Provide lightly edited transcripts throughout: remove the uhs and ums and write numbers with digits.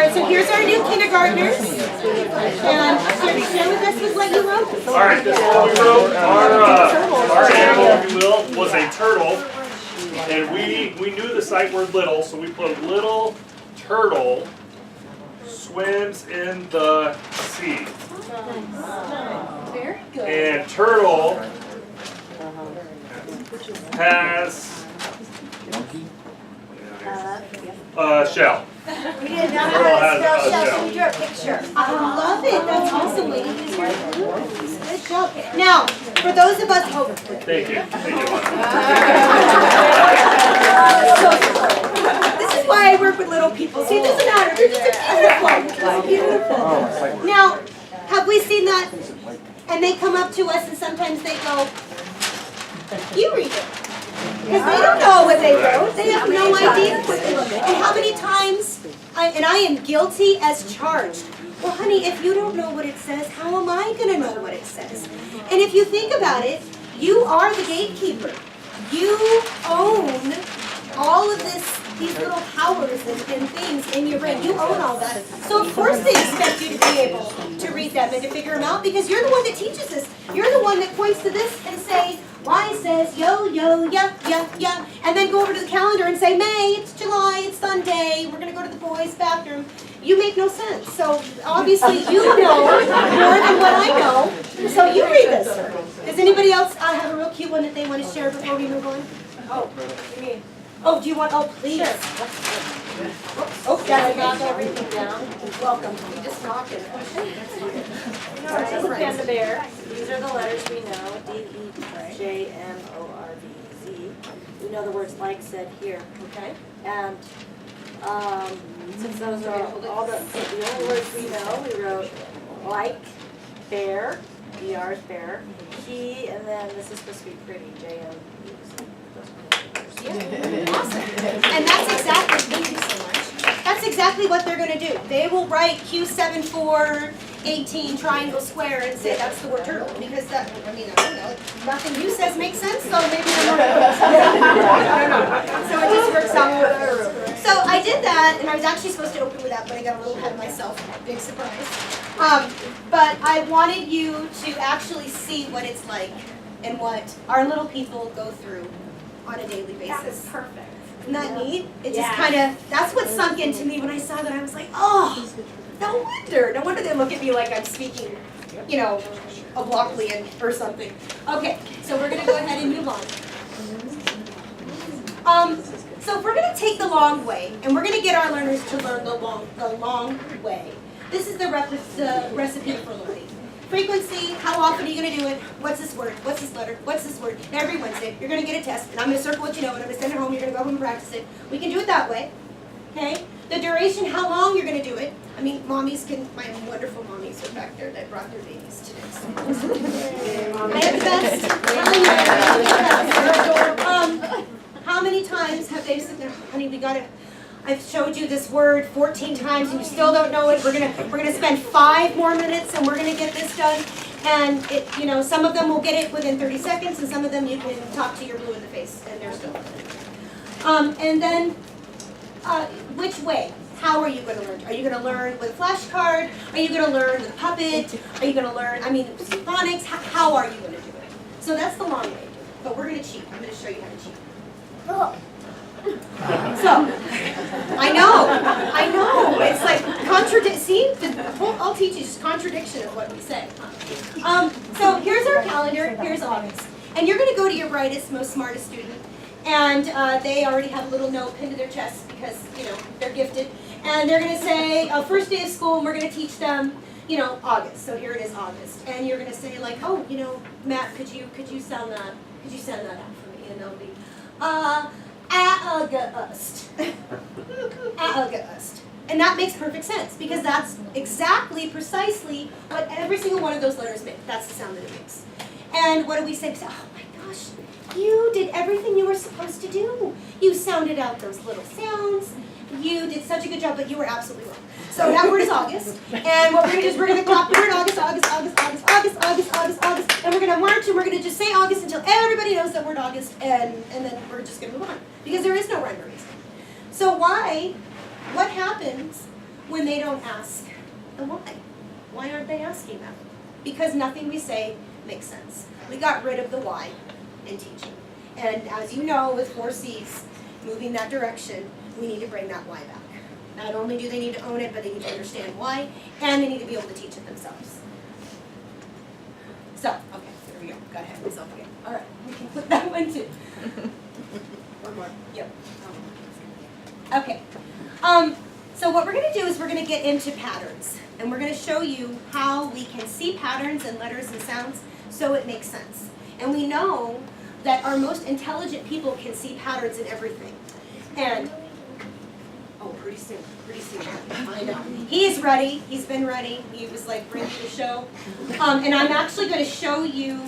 right, so here's our new kindergartners. And share with us with what you wrote. All right, this is what we wrote. Our animal, if you will, was a turtle. And we knew the sight word little, so we put little turtle swims in the sea. Very good. And turtle has a shell. We didn't know how to spell shell, so we drew a picture. I love it. That's awesome. Way to use your clues. Good job. Now, for those of us, Thank you. this is why I work with little people. See, it doesn't matter. They're just beautiful. Now, have we seen that? And they come up to us and sometimes they go, you read it. Because they don't know what they wrote. They have no idea. And how many times, and I am guilty as charged. Well, honey, if you don't know what it says, how am I going to know what it says? And if you think about it, you are the gatekeeper. You own all of these little powers and things in your brain. You own all that. So of course they expect you to be able to read them and to figure them out because you're the one that teaches this. You're the one that points to this and say, Y says yo, yo, yeah, yeah, yeah. And then go over to the calendar and say, May, it's July, it's Sunday, we're going to go to the boys' bathroom. You make no sense. So obviously you know more than what I know. So you read this. Does anybody else have a real cute one that they want to share before we move on? Oh, what do you mean? Oh, do you want, oh, please. Sure. Oh, yeah, I got everything down. Welcome. You just knock it. And the bear. These are the letters we know. D-E-J-M-O-R-V-Z. We know the words like, said, here. Okay. And since those are all the only words we know, we wrote like, bear, B-R is bear, he, and then this is supposed to be pretty, J-M. Yeah. Awesome. And that's exactly, thank you so much. That's exactly what they're going to do. They will write Q7418 triangle square and say that's the word turtle because that, I mean, I don't know. Nothing you says makes sense, so maybe they're not. I don't know. So it just works out. So I did that, and I was actually supposed to open with that, but I got a little ahead of myself. Big surprise. But I wanted you to actually see what it's like and what our little people go through on a daily basis. That was perfect. Isn't that neat? It just kind of, that's what sunk into me when I saw that. I was like, oh, no wonder they look at me like I'm speaking, you know, obliquely or something. Okay, so we're going to go ahead and move on. So we're going to take the long way, and we're going to get our learners to learn the long way. This is the recipe for learning. Frequency, how often are you going to do it? What's this word? What's this letter? What's this word? And every Wednesday, you're going to get a test, and I'm going to circle what you know, and I'm going to send it home. You're going to go home and practice it. We can do it that way, okay? The duration, how long you're going to do it. I mean, mommies can, my wonderful mommies are back there that brought their babies today. So. I have the best. How many times have they said, honey, we got to, I've showed you this word 14 times and you still don't know it. We're gonna spend 5 more minutes and we're gonna get this done. And it, you know, some of them will get it within 30 seconds, and some of them you can talk to your blue in the face and they're still learning. And then, which way? How are you going to learn? Are you going to learn with a flashcard? Are you going to learn with a puppet? Are you going to learn? I mean, phonics. How are you going to do it? So that's the long way. But we're going to cheat. I'm going to show you how to cheat. Oh. So, I know, it's like see, I'll teach you just contradiction of what we say. So here's our calendar, here's August. And you're gonna go to your brightest, most smartest student, and they already have a little note pinned to their chest because, you know, they're gifted. And they're gonna say, first day of school, and we're gonna teach them, you know, August. So here it is, August. And you're gonna say like, oh, you know, Matt, could you send that out for me? And they'll be, August. August. And that makes perfect sense because that's exactly, precisely what every single one of those letters make. That's the sound that it makes. And what do we say? We say, oh my gosh, you did everything you were supposed to do. You sounded out those little sounds. You did such a good job, but you were absolutely wrong. So that word is August. And what we're going to do is we're going to clap the word August, August, August, August, August, August, August, August. And we're going to march and we're going to just say August until everybody knows that word August. And then we're just going to move on. Because there is no rhyme or reason. So what happens when they don't ask the why. Why aren't they asking that? Because nothing we say makes sense. We got rid of the why in teaching. And as you know, with 4 C's, moving that direction, we need to bring that why back. Not only do they need to own it, but they need to understand why, and they need to be able to teach it themselves. So, okay, there we go. Got ahead of myself again. All right, we can put that one too. One more. Yep. Okay. So what we're going to do is we're going to get into patterns, and we're going to show you how we can see patterns in letters and sounds so it makes sense. And we know that our most intelligent people can see patterns in everything. And oh, pretty soon. I know. He is ready. He's been ready. He was like ready to show. And I'm actually going to show you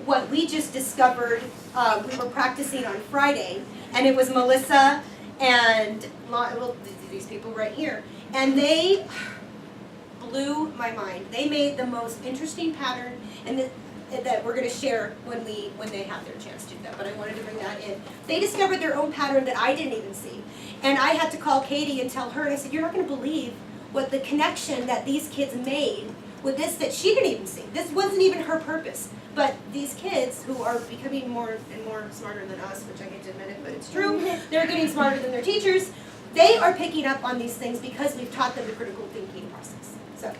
what we just discovered. We were practicing on Friday, and it was Melissa and these people right here, and they blew my mind. They made the most interesting pattern, and that we're going to share when they have their chance to do that. But I wanted to bring that in. They discovered their own pattern that I didn't even see, and I had to call Katie and tell her. And I said, "You're not going to believe what the connection that these kids made with this that she didn't even see. This wasn't even her purpose." But these kids who are becoming more and more smarter than us, which I hate to admit it, but it's true, they're getting smarter than their teachers. They are picking up on these things because we've taught them the critical thinking process. So,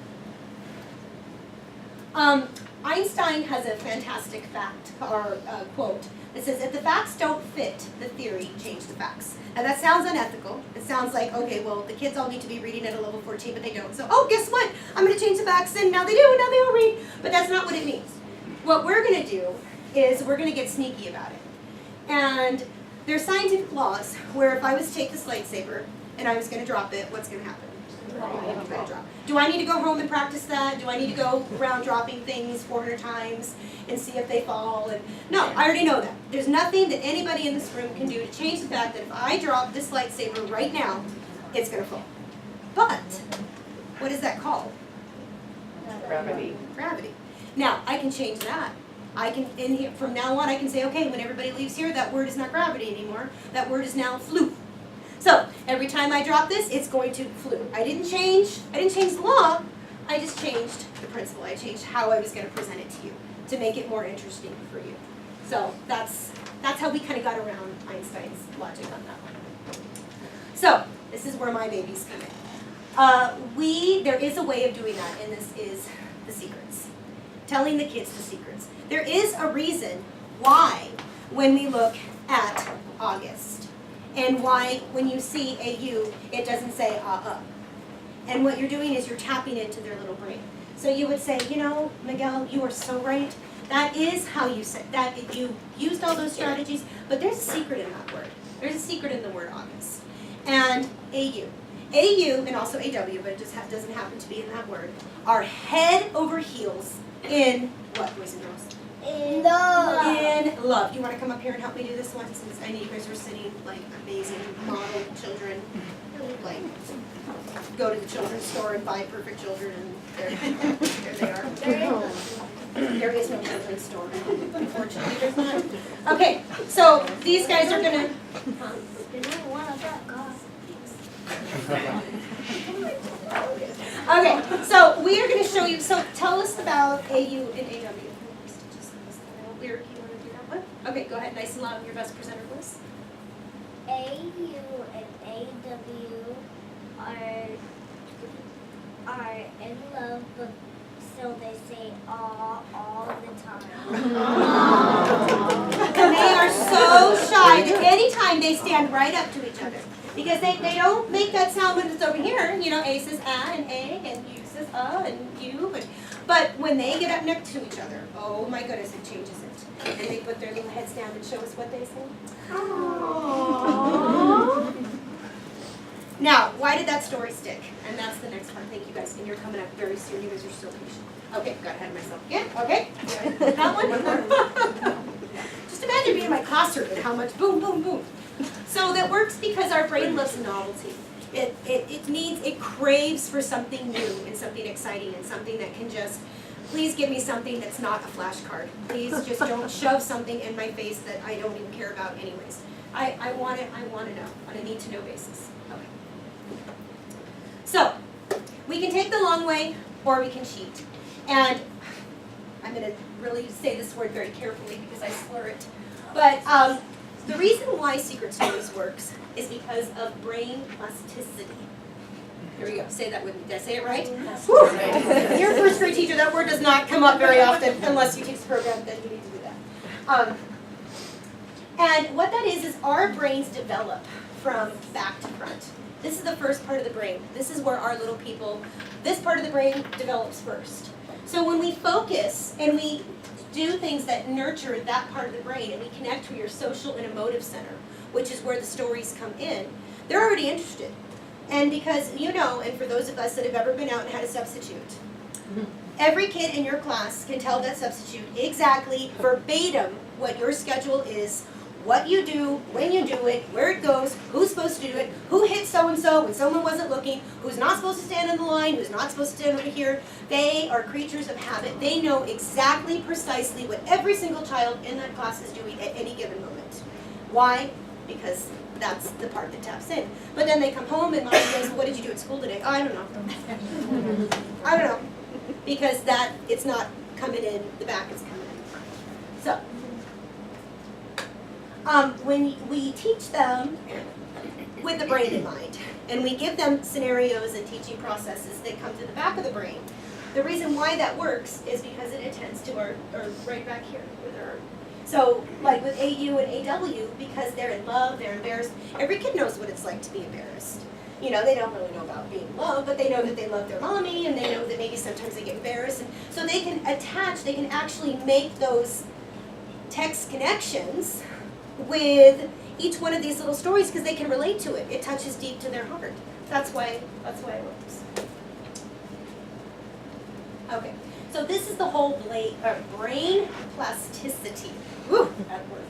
Einstein has a fantastic fact or quote that says, "If the facts don't fit the theory, change the facts." Now that sounds unethical. It sounds like, okay, well, the kids all need to be reading at a level 14, but they don't. So, oh, guess what? I'm going to change the facts, and now they do, and now they all read. But that's not what it means. What we're going to do is we're going to get sneaky about it. And there's scientific laws where if I was to take this lightsaber and I was going to drop it, what's going to happen? Do I need to go home and practice that? Do I need to go around dropping things 400 times and see if they fall? And no, I already know that. There's nothing that anybody in this room can do to change the fact that if I drop this lightsaber right now, it's going to fall. But what is that called? Gravity. Gravity. Now, I can change that. I can, in here, from now on, I can say, okay, when everybody leaves here, that word is not gravity anymore. That word is now flew. So, every time I drop this, it's going to flew. I didn't change the law, I just changed the principle. I changed how I was going to present it to you to make it more interesting for you. So, that's how we kind of got around Einstein's logic on that one. So, this is where my babies come in. There is a way of doing that, and this is the secrets. Telling the kids the secrets. There is a reason why when we look at August and why when you see AU it doesn't say And what you're doing is you're tapping into their little brain. So you would say, you know, Miguel, you are so right. That is how you said that. You used all those strategies, but there's a secret in that word. There's a secret in the word August. And AU. AU and also AW, but it just doesn't happen to be in that word, are head over heels in what, boys and girls? In love. In love. You want to come up here and help me do this one? Since I know you guys are sitting like amazing model children. Like, go to the children's store and buy perfect children, and there they are. There is no children's store. Unfortunately, there's not. Okay, so these guys are going to... Okay, so we are going to show you, so tell us about AU and AW. Lyric, you want to do that one? Okay, go ahead, nice and loud, your best presenter voice. AU and AW are in love, but so they say aw all the time. And they are so shy that anytime they stand right up to each other. Because they don't make that sound when it's over here. You know, A says and A, and U says and U. But when they get up next to each other, oh my goodness, it changes it. And they put their little heads down and show us what they say. Aww. Now, why did that story stick? And that's the next part. Thank you guys. And you're coming up very soon. You guys are so patient. Okay, got ahead of myself again. Okay. That one? Just imagine being in my classroom and how much boom, boom, boom. So that works because our brain loves novelty. It craves for something new and something exciting and something that can just, please give me something that's not a flashcard. Please just don't shove something in my face that I don't even care about anyways. I want to know on a need to know basis. Okay. So, We can take the long way or we can cheat. And I'm going to really say this word very carefully because I slur it. But the reason why Secret Stories works is because of brain plasticity. Here we go. Say that with me. Did I say it right? Whew. You're a first grade teacher. That word does not come up very often unless you teach the program. Then you need to do that. And what that is our brains develop from back to front. This is the first part of the brain. This is where our little people, this part of the brain develops first. So when we focus and we do things that nurture that part of the brain and we connect to your social and emotive center, which is where the stories come in, they're already interested. And because you know, and for those of us that have ever been out and had a substitute, every kid in your class can tell that substitute exactly, verbatim, what your schedule is, what you do, when you do it, where it goes, who's supposed to do it, who hit so-and-so when someone wasn't looking, who's not supposed to stand in the line, who's not supposed to stand over here. They are creatures of habit. They know exactly, precisely what every single child in that class is doing at any given moment. Why? Because that's the part that taps in. But then they come home and mom says, what did you do at school today? Oh, I don't know. I don't know. Because it's not coming in the back, it's coming in the front. So, when we teach them with the brain in mind, and we give them scenarios and teaching processes that come to the back of the brain, the reason why that works is because it attends to our right back here with our. So, like with AU and AW, because they're in love, they're embarrassed. Every kid knows what it's like to be embarrassed. You know, they don't really know about being loved, but they know that they love their mommy, and they know that maybe sometimes they get embarrassed. And so they can attach, they can actually make those text connections with each one of these little stories because they can relate to it. It touches deep to their heart. That's why it works. Okay, so this is the whole brain plasticity. Woo, that word.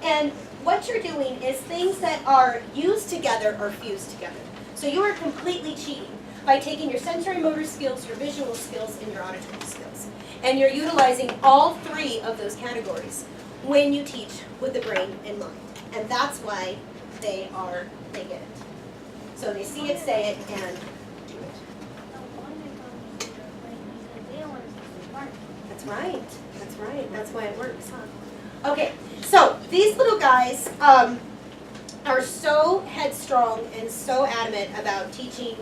And what you're doing is things that are used together are fused together. So you are completely cheating by taking your sensory motor skills, your visual skills, and your auditory skills. And you're utilizing all three of those categories when you teach with the brain in mind. And that's why they get it. So they see it, say it, and do it. That's right. That's right. That's why it works, huh? Okay, so these little guys are so headstrong and so adamant about teaching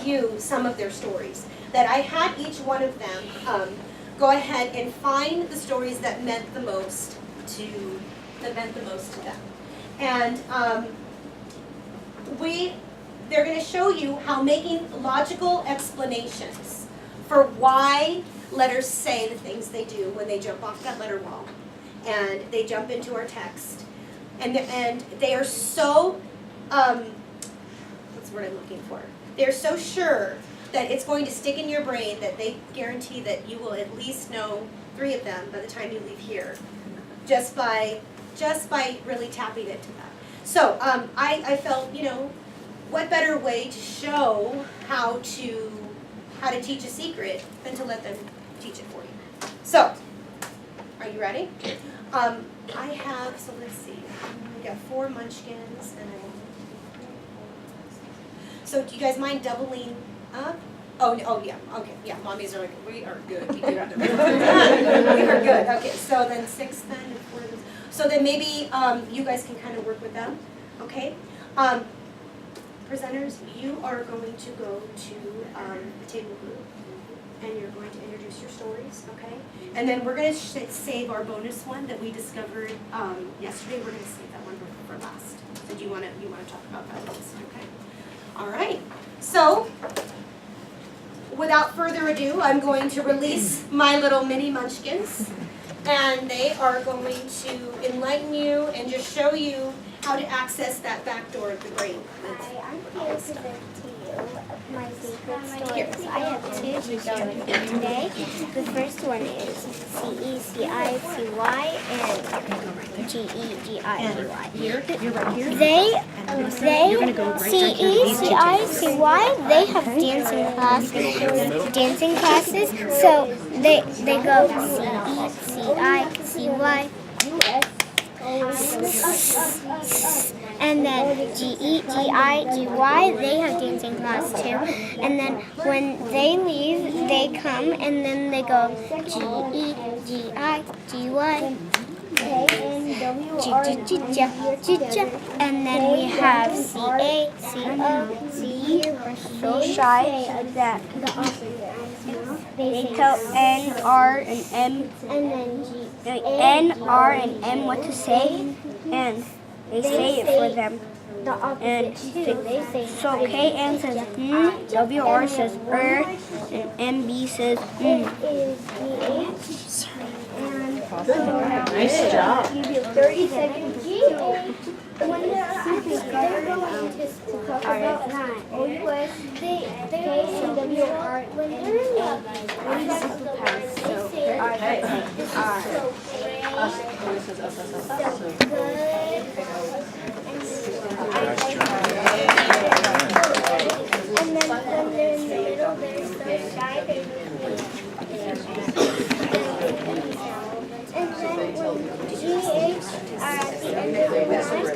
you some of their stories that I had each one of them go ahead and find the stories that meant the most to them. And they're going to show you how making logical explanations for why letters say the things they do when they jump off that letter wall and they jump into our text. And they are so, what's the word I'm looking for? They're so sure that it's going to stick in your brain that they guarantee that you will at least know 3 of them by the time you leave here, just by really tapping into that. So I felt, you know, what better way to show how to teach a secret than to let them teach it for you. So, are you ready? I have, so let's see, we got 4 munchkins and so do you guys mind doubling up? Oh yeah, okay, yeah, mommies are like, we are good. We are good, okay, so then 6 then, and 4 of those. So then maybe you guys can kind of work with them, okay? Presenters, you are going to go to the table group and you're going to introduce your stories, okay? And then we're going to save our bonus one that we discovered yesterday. We're going to save that one for last. So do you want to talk about that last, okay? All right, so without further ado, I'm going to release my little mini munchkins, and they are going to enlighten you and just show you how to access that back door of the brain. Hi, I'm here to present to you my secret stories. I have 2 to share with you today. The first one is CECICY and GEGIGY. You're right here. They CECICY, they have dancing classes, so they go CECICY. And then GE, GI, GY, they have dancing class too. And then when they leave, they come and then they go GE, GI, GY. And then we have CA, CO, CE, so shy that they tell N, R, and M, N, R, and M what to say, and they say it for them. And so KN says WR says and MB says Nice job. 30 seconds. When they're going to talk about OUS, they WR, when they're in and then when they're in the middle, they're so shy, they're and then when GH are at the end of the class,